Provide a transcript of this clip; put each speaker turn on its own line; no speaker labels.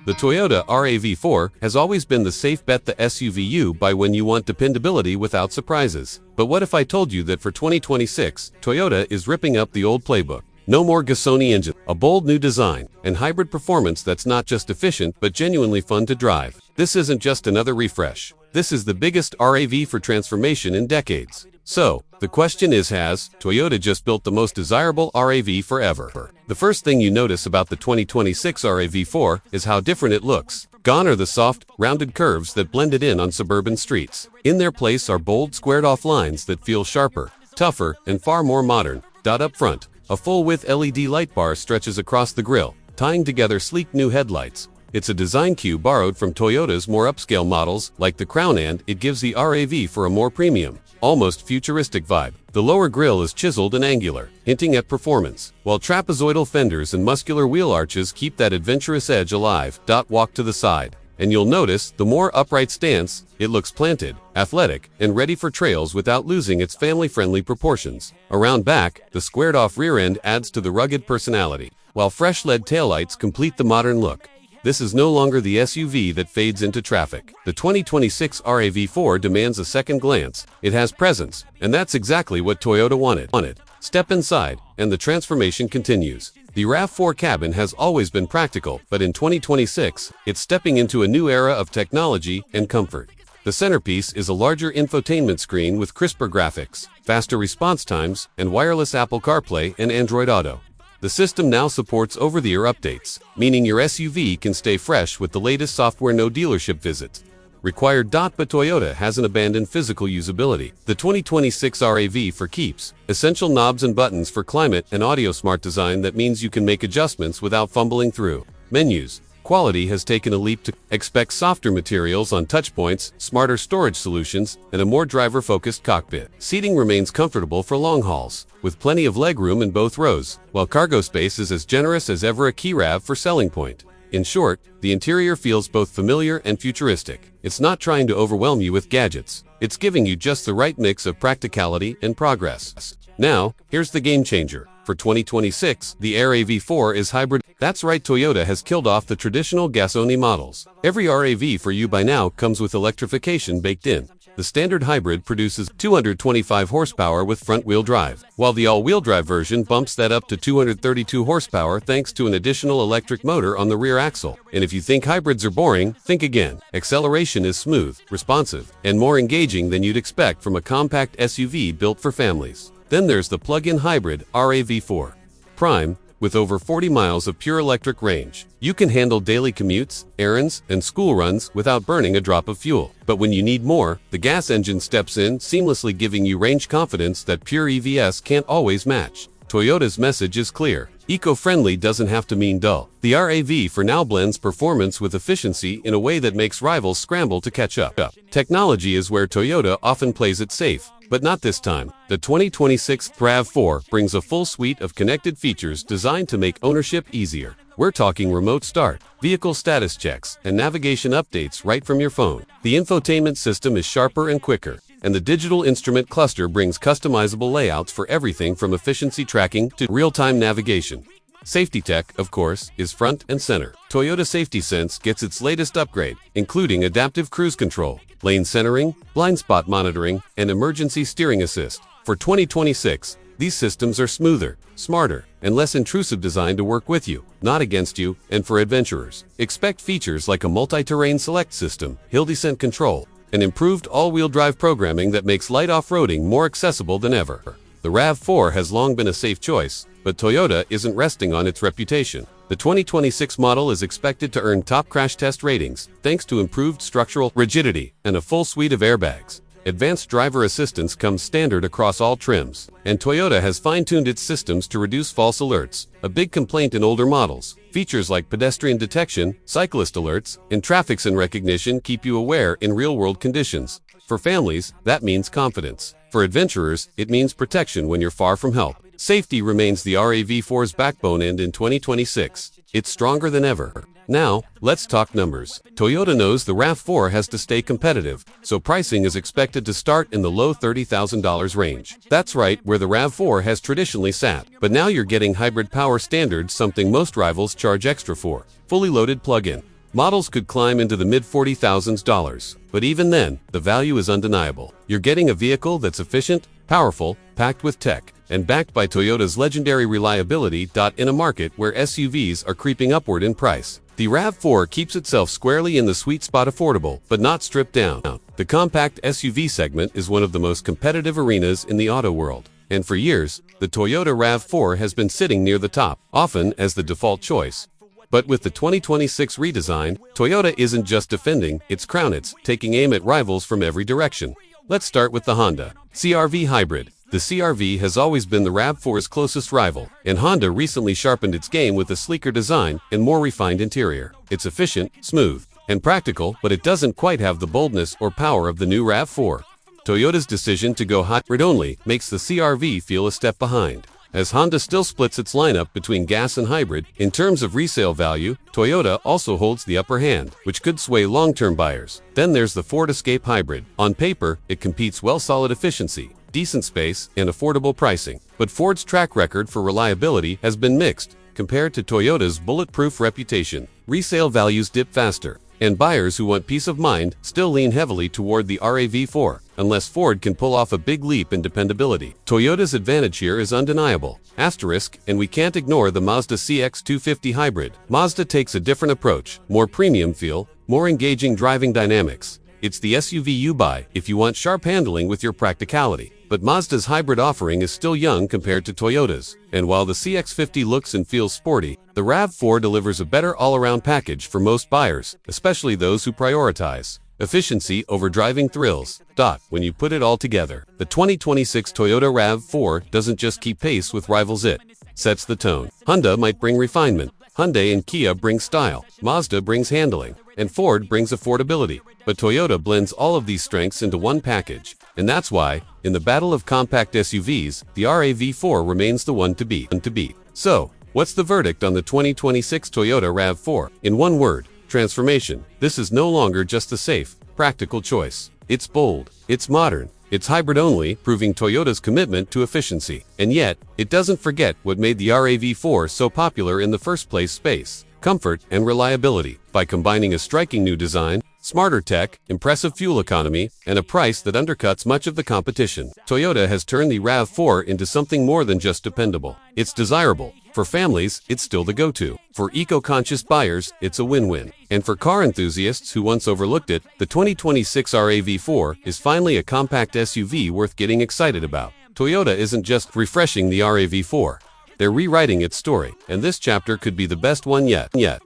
The Toyota RAV4 has always been the safe bet the SUV you buy when you want dependability without surprises. But what if I told you that for 2026, Toyota is ripping up the old playbook? No more Gasoni engine, a bold new design, and hybrid performance that's not just efficient but genuinely fun to drive. This isn't just another refresh. This is the biggest RAV4 transformation in decades. So, the question is, has Toyota just built the most desirable RAV4 ever? The first thing you notice about the 2026 RAV4 is how different it looks. Gone are the soft, rounded curves that blended in on suburban streets. In their place are bold, squared-off lines that feel sharper, tougher, and far more modern. Up front, a full-width LED light bar stretches across the grille, tying together sleek new headlights. It's a design cue borrowed from Toyota's more upscale models, like the Crown, and it gives the RAV4 a more premium, almost futuristic vibe. The lower grille is chiseled and angular, hinting at performance, while trapezoidal fenders and muscular wheel arches keep that adventurous edge alive. Walk to the side, and you'll notice the more upright stance. It looks planted, athletic, and ready for trails without losing its family-friendly proportions. Around back, the squared-off rear end adds to the rugged personality, while fresh LED taillights complete the modern look. This is no longer the SUV that fades into traffic. The 2026 RAV4 demands a second glance. It has presence, and that's exactly what Toyota wanted. Step inside, and the transformation continues. The RAV4 cabin has always been practical, but in 2026, it's stepping into a new era of technology and comfort. The centerpiece is a larger infotainment screen with crisper graphics, faster response times, and wireless Apple CarPlay and Android Auto. The system now supports over-the-air updates, meaning your SUV can stay fresh with the latest software, no dealership visits required. But Toyota hasn't abandoned physical usability. The 2026 RAV4 keeps essential knobs and buttons for climate and audio, smart design that means you can make adjustments without fumbling through menus. Quality has taken a leap to expect softer materials on touchpoints, smarter storage solutions, and a more driver-focused cockpit. Seating remains comfortable for long hauls, with plenty of legroom in both rows, while cargo space is as generous as ever, a key RAV4 selling point. In short, the interior feels both familiar and futuristic. It's not trying to overwhelm you with gadgets. It's giving you just the right mix of practicality and progress. Now, here's the game changer. For 2026, the RAV4 is hybrid. That's right, Toyota has killed off the traditional gas-only models. Every RAV4 you buy now comes with electrification baked in. The standard hybrid produces 225 horsepower with front-wheel drive, while the all-wheel drive version bumps that up to 232 horsepower thanks to an additional electric motor on the rear axle. And if you think hybrids are boring, think again. Acceleration is smooth, responsive, and more engaging than you'd expect from a compact SUV built for families. Then there's the plug-in hybrid RAV4 Prime, with over 40 miles of pure electric range. You can handle daily commutes, errands, and school runs without burning a drop of fuel. But when you need more, the gas engine steps in, seamlessly giving you range confidence that pure EVs can't always match. Toyota's message is clear. Eco-friendly doesn't have to mean dull. The RAV4 now blends performance with efficiency in a way that makes rivals scramble to catch up. Technology is where Toyota often plays it safe, but not this time. The 2026 RAV4 brings a full suite of connected features designed to make ownership easier. We're talking remote start, vehicle status checks, and navigation updates right from your phone. The infotainment system is sharper and quicker, and the digital instrument cluster brings customizable layouts for everything from efficiency tracking to real-time navigation. Safety tech, of course, is front and center. Toyota Safety Sense gets its latest upgrade, including adaptive cruise control, lane centering, blind spot monitoring, and emergency steering assist. For 2026, these systems are smoother, smarter, and less intrusive, designed to work with you, not against you. And for adventurers, expect features like a multi-terrain select system, hill descent control, and improved all-wheel drive programming that makes light off-roading more accessible than ever. The RAV4 has long been a safe choice, but Toyota isn't resting on its reputation. The 2026 model is expected to earn top crash test ratings thanks to improved structural rigidity and a full suite of airbags. Advanced driver assistance comes standard across all trims, and Toyota has fine-tuned its systems to reduce false alerts, a big complaint in older models. Features like pedestrian detection, cyclist alerts, and traffic sign recognition keep you aware in real-world conditions. For families, that means confidence. For adventurers, it means protection when you're far from help. Safety remains the RAV4's backbone, and in 2026, it's stronger than ever. Now, let's talk numbers. Toyota knows the RAV4 has to stay competitive, so pricing is expected to start in the low $30,000 range. That's right, where the RAV4 has traditionally sat. But now you're getting hybrid power standards, something most rivals charge extra for. Fully loaded plug-in, Models could climb into the mid-$40,000s, but even then, the value is undeniable. You're getting a vehicle that's efficient, powerful, packed with tech, and backed by Toyota's legendary reliability. In a market where SUVs are creeping upward in price, the RAV4 keeps itself squarely in the sweet spot, affordable, but not stripped down. The compact SUV segment is one of the most competitive arenas in the auto world, and for years, the Toyota RAV4 has been sitting near the top, often as the default choice. But with the 2026 redesign, Toyota isn't just defending its crown, it's taking aim at rivals from every direction. Let's start with the Honda CR-V Hybrid. The CR-V has always been the RAV4's closest rival, and Honda recently sharpened its game with a sleeker design and more refined interior. It's efficient, smooth, and practical, but it doesn't quite have the boldness or power of the new RAV4. Toyota's decision to go hybrid only makes the CR-V feel a step behind. As Honda still splits its lineup between gas and hybrid, in terms of resale value, Toyota also holds the upper hand, which could sway long-term buyers. Then there's the Ford Escape Hybrid. On paper, it competes well: solid efficiency, decent space, and affordable pricing. But Ford's track record for reliability has been mixed. Compared to Toyota's bulletproof reputation, resale values dip faster, and buyers who want peace of mind still lean heavily toward the RAV4, unless Ford can pull off a big leap in dependability. Toyota's advantage here is undeniable. And we can't ignore the Mazda CX-250 Hybrid. Mazda takes a different approach: more premium feel, more engaging driving dynamics. It's the SUV you buy if you want sharp handling with your practicality. But Mazda's hybrid offering is still young compared to Toyota's, and while the CX-50 looks and feels sporty, the RAV4 delivers a better all-around package for most buyers, especially those who prioritize efficiency over driving thrills. When you put it all together, the 2026 Toyota RAV4 doesn't just keep pace with rivals, it sets the tone. Honda might bring refinement, Hyundai and Kia bring style, Mazda brings handling, and Ford brings affordability. But Toyota blends all of these strengths into one package, and that's why, in the battle of compact SUVs, the RAV4 remains the one to beat. So, what's the verdict on the 2026 Toyota RAV4? In one word: transformation. This is no longer just a safe, practical choice. It's bold, it's modern, it's hybrid only, proving Toyota's commitment to efficiency. And yet, it doesn't forget what made the RAV4 so popular in the first place: space, comfort, and reliability. By combining a striking new design, smarter tech, impressive fuel economy, and a price that undercuts much of the competition, Toyota has turned the RAV4 into something more than just dependable. It's desirable. For families, it's still the go-to. For eco-conscious buyers, it's a win-win. And for car enthusiasts who once overlooked it, the 2026 RAV4 is finally a compact SUV worth getting excited about. Toyota isn't just refreshing the RAV4. They're rewriting its story, and this chapter could be the best one yet.